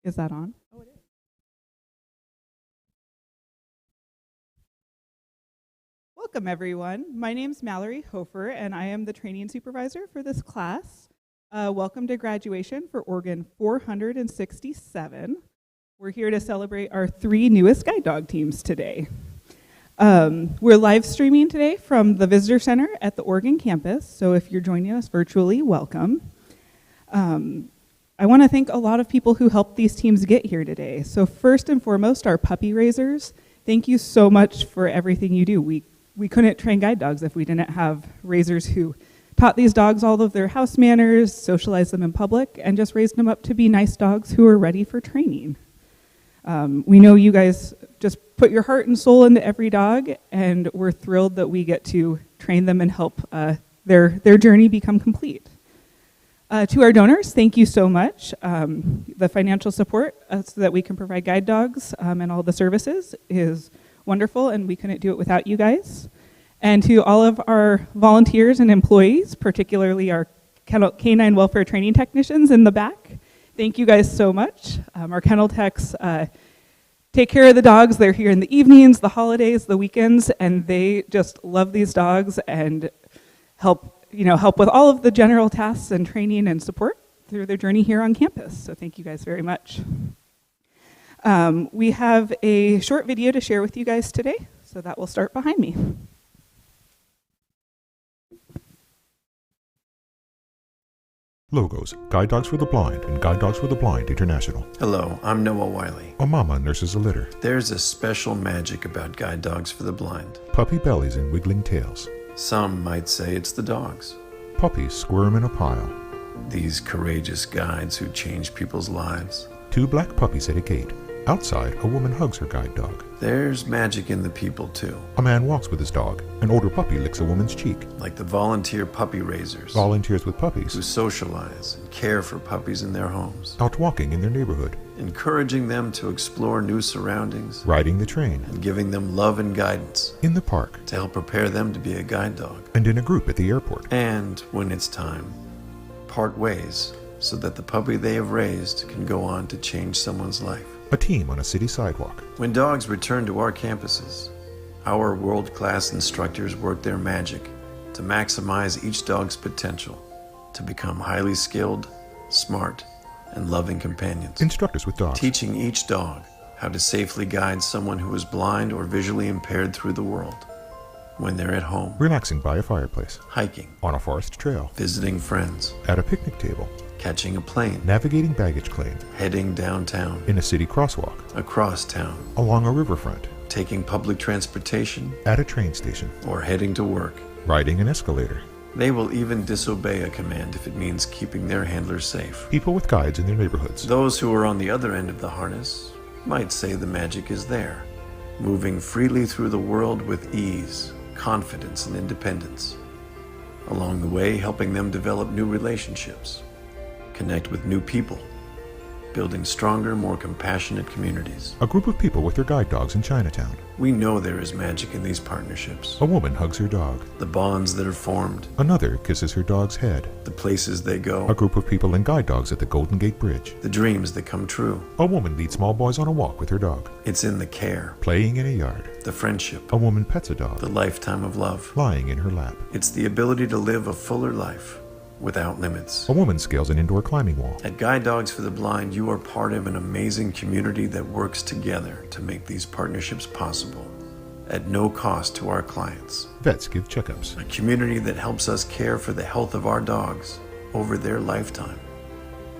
Is that on? Oh, it is. Welcome, everyone. My name's Mallory Hofer, and I am the training supervisor for this class. Welcome to graduation for Organ 467. We're here to celebrate our 3 newest guide dog teams today. We're live streaming today from the Visitor Center at the Oregon campus, so if you're joining us virtually, welcome. I want to thank a lot of people who helped these teams get here today. So first and foremost, our puppy raisers. Thank you so much for everything you do. We couldn't train guide dogs if we didn't have raisers who taught these dogs all of their house manners, socialized them in public, and just raised them up to be nice dogs who are ready for training. We know you guys just put your heart and soul into every dog, and we're thrilled that we get to train them and help their journey become complete. To our donors, thank you so much. The financial support so that we can provide guide dogs and all the services is wonderful, and we couldn't do it without you guys. And to all of our volunteers and employees, particularly our canine welfare training technicians in the back, thank you guys so much. Our kennel techs take care of the dogs. They're here in the evenings, the holidays, the weekends, and they just love these dogs and help with all of the general tasks and training and support through their journey here on campus. So thank you guys very much. We have a short video to share with you guys today, so that will start behind me. Logos, Guide Dogs for the Blind and Guide Dogs for the Blind International. Hello, I'm Noah Wiley. A mama nurses a litter. There's a special magic about Guide Dogs for the Blind. Puppy bellies and wiggling tails. Some might say it's the dogs. Puppies squirm in a pile. These courageous guides who change people's lives. 2 black puppies at a gate. Outside, a woman hugs her guide dog. There's magic in the people too. A man walks with his dog. An older puppy licks a woman's cheek. Like the volunteer puppy raisers. Volunteers with puppies. Who socialize and care for puppies in their homes. Out walking in their neighborhood. Encouraging them to explore new surroundings. Riding the train. And giving them love and guidance. In the park. To help prepare them to be a guide dog. And in a group at the airport. And when it's time, part ways so that the puppy they have raised can go on to change someone's life. A team on a city sidewalk. When dogs return to our campuses, our world-class instructors work their magic to maximize each dog's potential to become highly skilled, smart, and loving companions. Instructors with dogs. Teaching each dog how to safely guide someone who is blind or visually impaired through the world when they're at home. Relaxing by a fireplace. Hiking. On a forest trail. Visiting friends. At a picnic table. Catching a plane. Navigating baggage claim. Heading downtown. In a city crosswalk. Across town. Along a riverfront. Taking public transportation. At a train station. Or heading to work. Riding an escalator. They will even disobey a command if it means keeping their handlers safe. People with guides in their neighborhoods. Those who are on the other end of the harness might say the magic is there, moving freely through the world with ease, confidence, and independence. Along the way, helping them develop new relationships, connect with new people, building stronger, more compassionate communities. A group of people with their guide dogs in Chinatown. We know there is magic in these partnerships. A woman hugs her dog. The bonds that are formed. Another kisses her dog's head. The places they go. A group of people and guide dogs at the Golden Gate Bridge. The dreams that come true. A woman leads small boys on a walk with her dog. It's in the care. Playing in a yard. The friendship. A woman pets a dog. The lifetime of love. Lying in her lap. It's the ability to live a fuller life without limits. A woman scales an indoor climbing wall. At Guide Dogs for the Blind, you are part of an amazing community that works together to make these partnerships possible at no cost to our clients. Vets give checkups. A community that helps us care for the health of our dogs over their lifetime.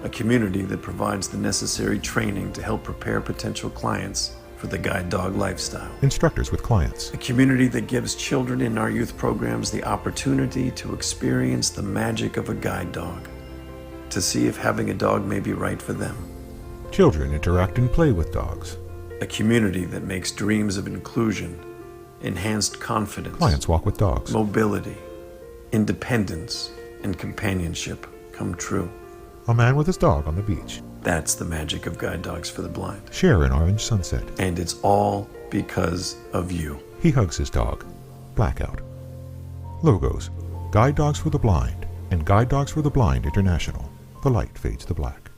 A community that provides the necessary training to help prepare potential clients for the guide dog lifestyle. Instructors with clients. A community that gives children in our youth programs the opportunity to experience the magic of a guide dog, to see if having a dog may be right for them. Children interact and play with dogs. A community that makes dreams of inclusion, enhanced confidence, Clients walk with dogs. mobility, independence, and companionship come true. A man with his dog on the beach. That's the magic of Guide Dogs for the Blind. Share an orange sunset. And it's all because of you. He hugs his dog. Blackout. Logos, Guide Dogs for the Blind and Guide Dogs for the Blind International. The light fades to black.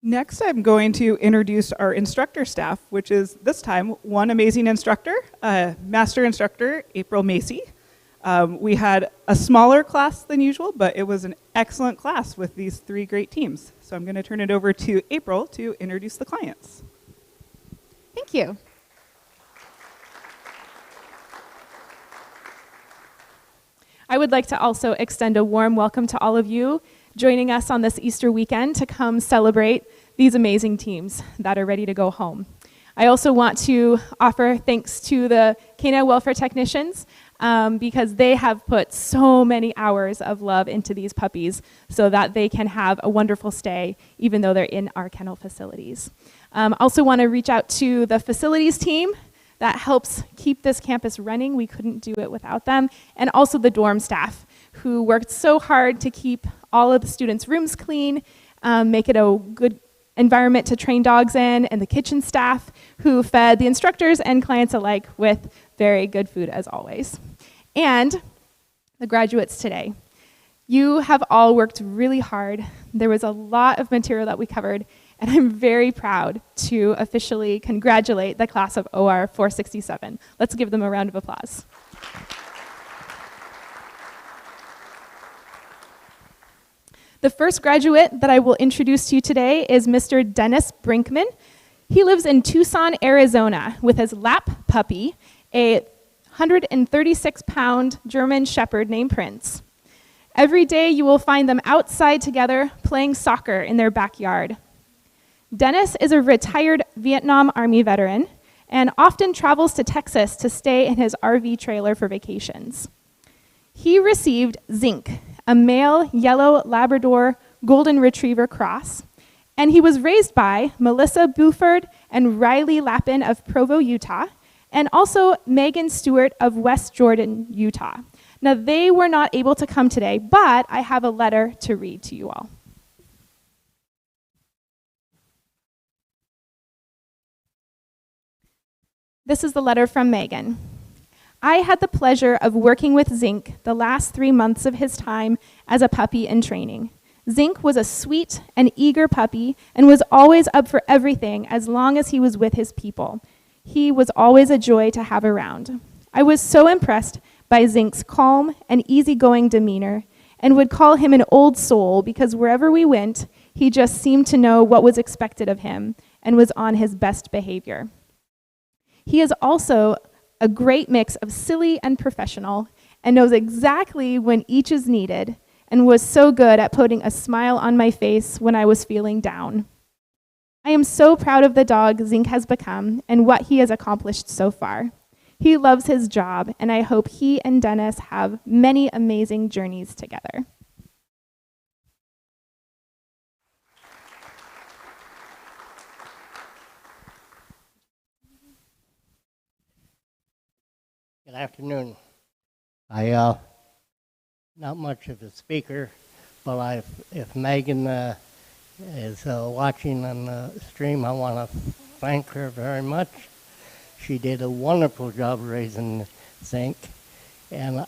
Next, I'm going to introduce our instructor staff, which is this time one amazing instructor, Master Instructor April Macy. We had a smaller class than usual, but it was an excellent class with these 3 great teams. So I'm going to turn it over to April to introduce the clients. Thank you. I would like to also extend a warm welcome to all of you joining us on this Easter weekend to come celebrate these amazing teams that are ready to go home. I also want to offer thanks to the canine welfare technicians because they have put so many hours of love into these puppies so that they can have a wonderful stay even though they're in our kennel facilities. Also want to reach out to the facilities team that helps keep this campus running. We couldn't do it without them. And also the dorm staff who worked so hard to keep all of the students' rooms clean, make it a good environment to train dogs in, and the kitchen staff who fed the instructors and clients alike with very good food as always. And the graduates today. You have all worked really hard. There was a lot of material that we covered, and I'm very proud to officially congratulate the class of OR467. Let's give them a round of applause. The first graduate that I will introduce to you today is Mr. Dennis Brinkman. He lives in Tucson, Arizona with his lap puppy, a 136-pound German Shepherd named Prince. Every day you will find them outside together playing soccer in their backyard. Dennis is a retired Vietnam Army veteran and often travels to Texas to stay in his RV trailer for vacations. He received Zinc, a male yellow Labrador Golden Retriever cross, and he was raised by Melissa Buford and Riley Lappin of Provo, Utah, and also Megan Stewart of West Jordan, Utah. Now, they were not able to come today, but I have a letter to read to you all. This is the letter from Megan. I had the pleasure of working with Zinc the last 3 months of his time as a puppy in training. Zinc was a sweet and eager puppy and was always up for everything as long as he was with his people. He was always a joy to have around. I was so impressed by Zinc's calm and easygoing demeanor and would call him an old soul because wherever we went, he just seemed to know what was expected of him and was on his best behavior. He is also a great mix of silly and professional, and knows exactly when each is needed, and was so good at putting a smile on my face when I was feeling down. I am so proud of the dog Zinc has become and what he has accomplished so far. He loves his job, and I hope he and Dennis have many amazing journeys together. Good afternoon. Not much of a speaker, but if Megan is watching on the stream, I want to thank her very much. She did a wonderful job raising Zinc, and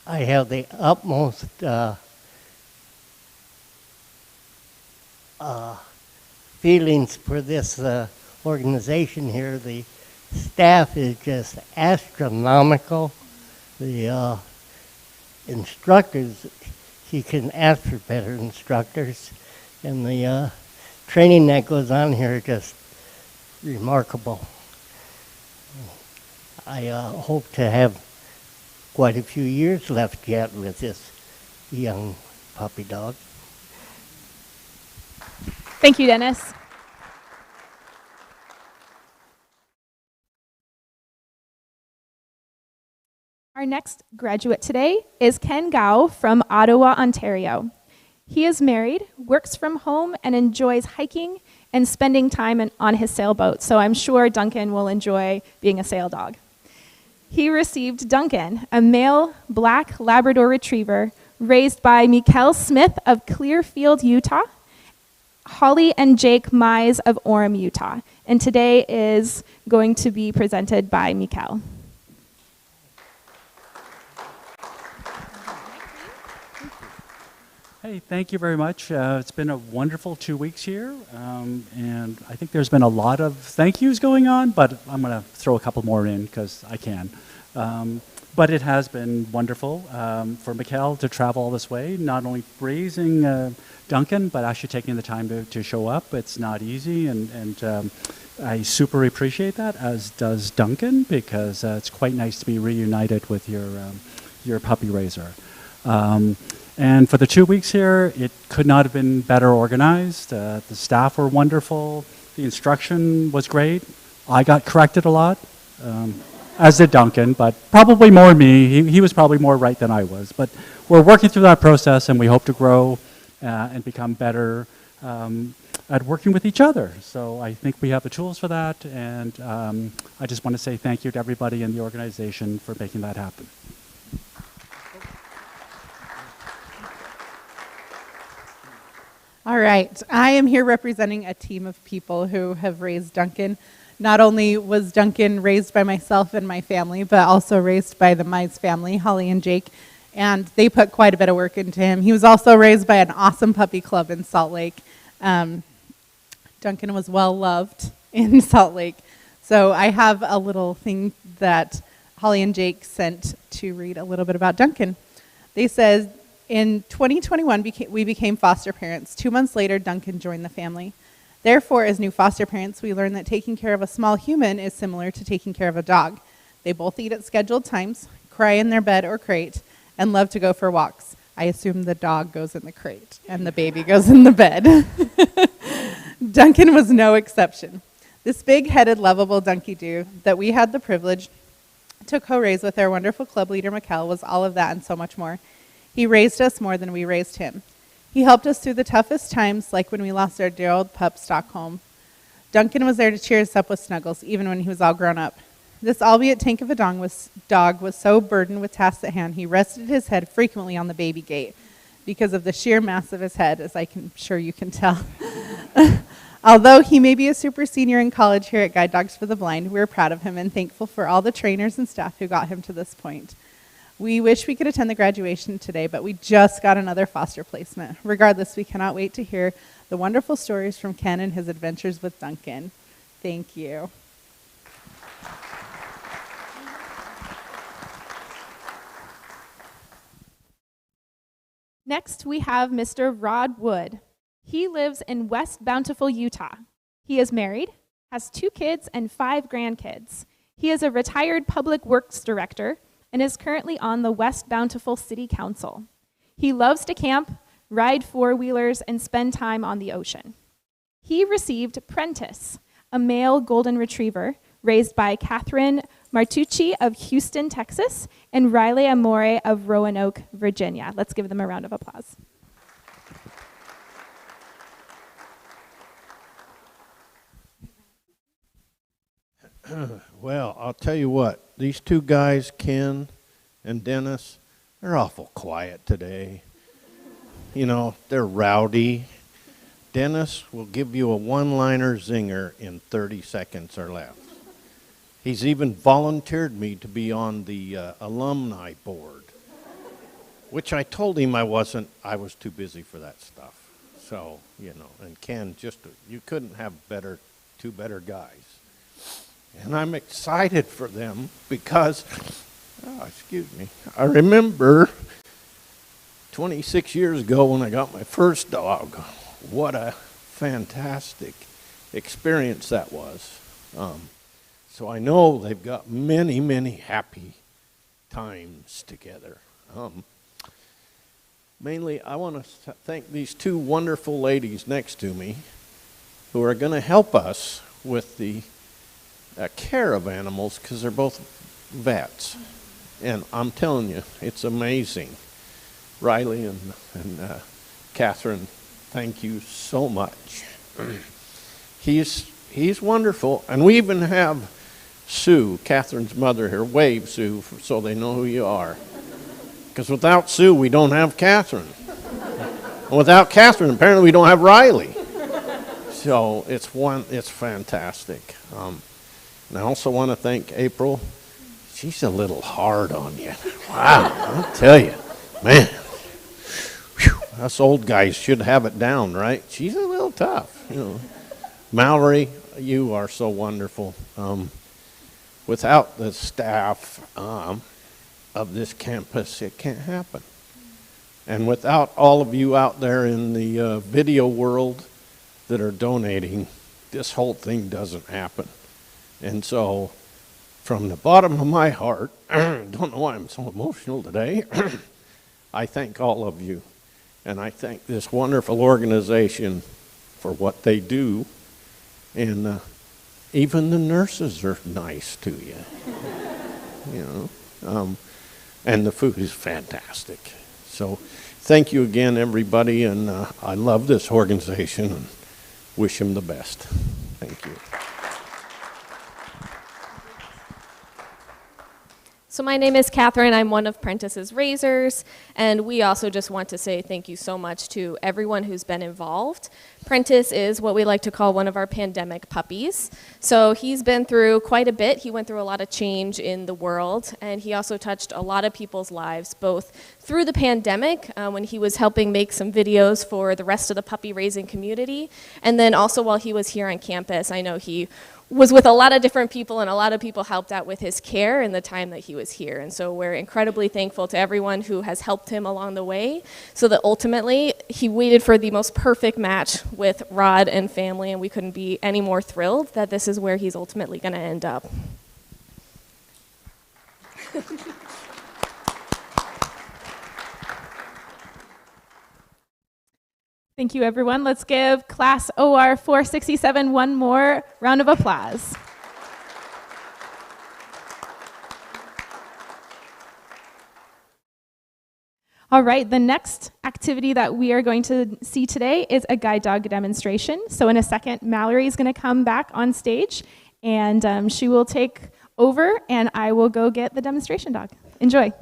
I have the utmost feelings for this organization here. The staff is just astronomical. The instructors, you can ask for better instructors. And the training that goes on here is just remarkable. I hope to have quite a few years left yet with this young puppy dog. Thank you, Dennis. Our next graduate today is Ken Gao from Ottawa, Ontario. He is married, works from home, and enjoys hiking and spending time on his sailboat, so I'm sure Duncan will enjoy being a sail dog. He received Duncan, a male black Labrador Retriever raised by Mikkel Smith of Clearfield, Utah, Holly and Jake Mize of Orem, Utah, and today is going to be presented by Mikkel. Hey, thank you very much. It's been a wonderful 2 weeks here, and I think there's been a lot of thank yous going on, but I'm going to throw a couple more in because I can. But it has been wonderful for Mikkel to travel all this way, not only raising Duncan, but actually taking the time to show up. It's not easy, and I super appreciate that, as does Duncan, because it's quite nice to be reunited with your puppy raiser. And for the 2 weeks here, it could not have been better organized. The staff were wonderful. The instruction was great. I got corrected a lot, as did Duncan, but probably more me. He was probably more right than I was. But we're working through that process, and we hope to grow and become better at working with each other. So I think we have the tools for that, and I just want to say thank you to everybody in the organization for making that happen. All right, I am here representing a team of people who have raised Duncan. Not only was Duncan raised by myself and my family, but also raised by the Mize family, Holly and Jake, and they put quite a bit of work into him. He was also raised by an awesome puppy club in Salt Lake. Duncan was well loved in Salt Lake. So I have a little thing that Holly and Jake sent to read a little bit about Duncan. They said, in 2021, we became foster parents. 2 months later, Duncan joined the family. Therefore, as new foster parents, we learned that taking care of a small human is similar to taking care of a dog. They both eat at scheduled times, cry in their bed or crate, and love to go for walks. I assume the dog goes in the crate and the baby goes in the bed. Duncan was no exception. This big-headed, lovable Dunky-Doo that we had the privilege to co-raise with our wonderful club leader, Mikkel, was all of that and so much more. He raised us more than we raised him. He helped us through the toughest times, like when we lost our dear old pup, Stockholm. Duncan was there to cheer us up with snuggles, even when he was all grown up. This albeit tank of a dog was so burdened with tasks at hand, he rested his head frequently on the baby gate because of the sheer mass of his head, as I'm sure you can tell. Although he may be a super senior in college here at Guide Dogs for the Blind, we're proud of him and thankful for all the trainers and staff who got him to this point. We wish we could attend the graduation today, but we just got another foster placement. Regardless, we cannot wait to hear the wonderful stories from Ken and his adventures with Duncan. Thank you. Next, we have Mr. Rod Wood. He lives in West Bountiful, Utah. He is married, has 2 kids and 5 grandkids. He is a retired public works director and is currently on the West Bountiful City Council. He loves to camp, ride 4-wheelers, and spend time on the ocean. He received Prentice, a male golden retriever raised by Catherine Martucci of Houston, Texas, and Riley Amore of Roanoke, Virginia. Let's give them a round of applause. Well, I'll tell you what, these 2 guys, Ken and Dennis, they're awful quiet today. You know, they're rowdy. Dennis will give you a one-liner zinger in 30 seconds or less. He's even volunteered me to be on the alumni board, which I told him I wasn't. I was too busy for that stuff. So, you know, and Ken, you couldn't have 2 better guys. And I'm excited for them because, I remember 26 years ago when I got my first dog. What a fantastic experience that was. So I know they've got many, many happy times together. Mainly, I want to thank these 2 wonderful ladies next to me who are going to help us with the care of animals because they're both vets. And I'm telling you, it's amazing. Riley and Catherine, thank you so much. He's wonderful. And we even have Sue, Catherine's mother here. Wave, Sue, so they know who you are. Because without Sue, we don't have Catherine. And without Catherine, apparently we don't have Riley. So it's fantastic. And I also want to thank April. She's a little hard on you. Wow, I'll tell you. Man, whew, us old guys should have it down, right? She's a little tough, you know. Mallory, you are so wonderful. Without the staff of this campus, it can't happen. And without all of you out there in the video world that are donating, this whole thing doesn't happen. And so, from the bottom of my heart, don't know why I'm so emotional today, I thank all of you. And I thank this wonderful organization for what they do. And even the nurses are nice to you. You know, and the food is fantastic. So thank you again, everybody. And I love this organization and wish them the best. Thank you. So my name is Catherine. I'm one of Prentice's raisers, and we also just want to say thank you so much to everyone who's been involved. Prentice is what we like to call one of our pandemic puppies. So he's been through quite a bit. He went through a lot of change in the world, and he also touched a lot of people's lives, both through the pandemic, when he was helping make some videos for the rest of the puppy raising community, and then also while he was here on campus. I know he was with a lot of different people, and a lot of people helped out with his care in the time that he was here. And so we're incredibly thankful to everyone who has helped him along the way, so that ultimately he waited for the most perfect match with Rod and family, and we couldn't be any more thrilled that this is where he's ultimately going to end up. Thank you, everyone. Let's give class OR467 one more round of applause. All right, the next activity that we are going to see today is a guide dog demonstration. So in a second, Mallory is going to come back on stage, and she will take over, and I will go get the demonstration dog. Enjoy.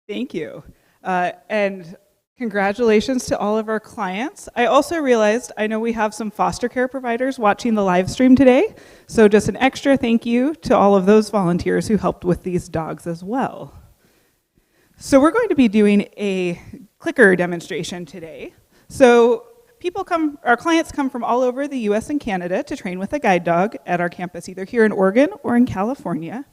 Thank you. And congratulations to all of our clients. I also realized, I know we have some foster care providers watching the live stream today, so just an extra thank you to all of those volunteers who helped with these dogs as well. So we're going to be doing a clicker demonstration today. So our clients come from all over the US and Canada to train with a guide dog at our campus, either here in Oregon or in California.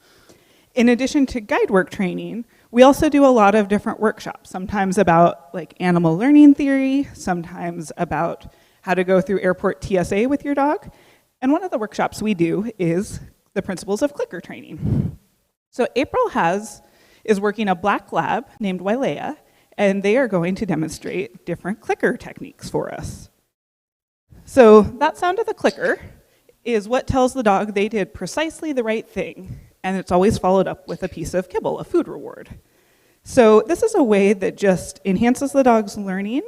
In addition to guide work training, we also do a lot of different workshops, sometimes about like animal learning theory, sometimes about how to go through airport TSA with your dog. And one of the workshops we do is the principles of clicker training. So April is working a black lab named Wailea, and they are going to demonstrate different clicker techniques for us. So that sound of the clicker is what tells the dog they did precisely the right thing, and it's always followed up with a piece of kibble, a food reward. So this is a way that just enhances the dog's learning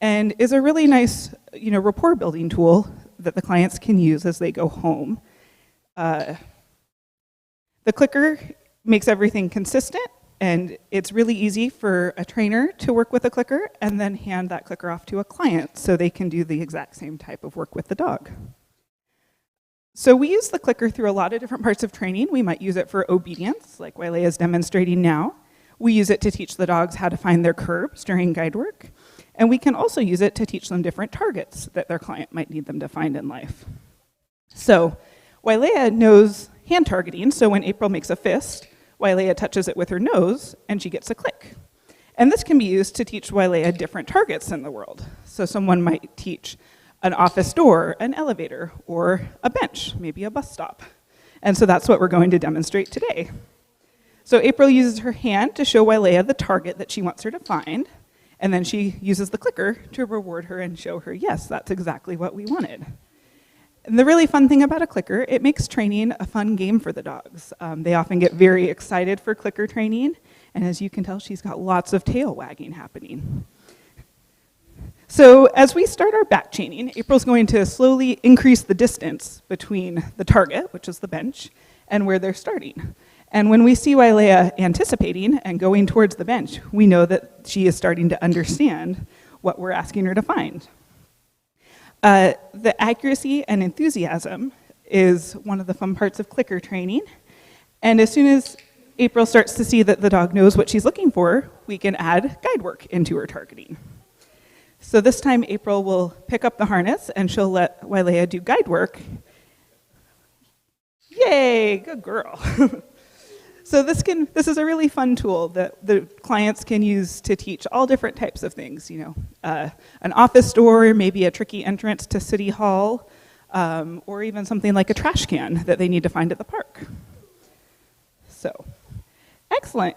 and is a really nice, rapport building tool that the clients can use as they go home. The clicker makes everything consistent, and it's really easy for a trainer to work with a clicker and then hand that clicker off to a client so they can do the exact same type of work with the dog. So we use the clicker through a lot of different parts of training. We might use it for obedience, like Wailea is demonstrating now. We use it to teach the dogs how to find their curbs during guide work. And we can also use it to teach them different targets that their client might need them to find in life. So Wailea knows hand targeting, so when April makes a fist, Wailea touches it with her nose, and she gets a click. And this can be used to teach Wailea different targets in the world. So someone might teach an office door, an elevator, or a bench, maybe a bus stop. And so that's what we're going to demonstrate today. So April uses her hand to show Wailea the target that she wants her to find, and then she uses the clicker to reward her and show her, yes, that's exactly what we wanted. And the really fun thing about a clicker, it makes training a fun game for the dogs. They often get very excited for clicker training, and as you can tell, she's got lots of tail wagging happening. So as we start our back chaining, April's going to slowly increase the distance between the target, which is the bench, and where they're starting. And when we see Wailea anticipating and going towards the bench, we know that she is starting to understand what we're asking her to find. The accuracy and enthusiasm is one of the fun parts of clicker training. And as soon as April starts to see that the dog knows what she's looking for, we can add guide work into her targeting. So this time April will pick up the harness and she'll let Wailea do guide work. Yay, good girl. So this is a really fun tool that the clients can use to teach all different types of things, an office door, maybe a tricky entrance to City Hall, or even something like a trash can that they need to find at the park. So, excellent.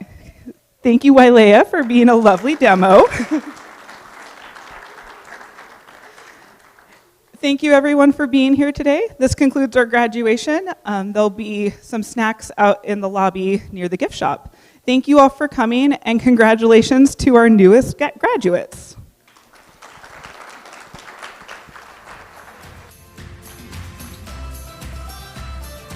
Thank you, Wailea, for being a lovely demo. Thank you, everyone, for being here today. This concludes our graduation. There'll be some snacks out in the lobby near the gift shop. Thank you all for coming, and congratulations to our newest graduates.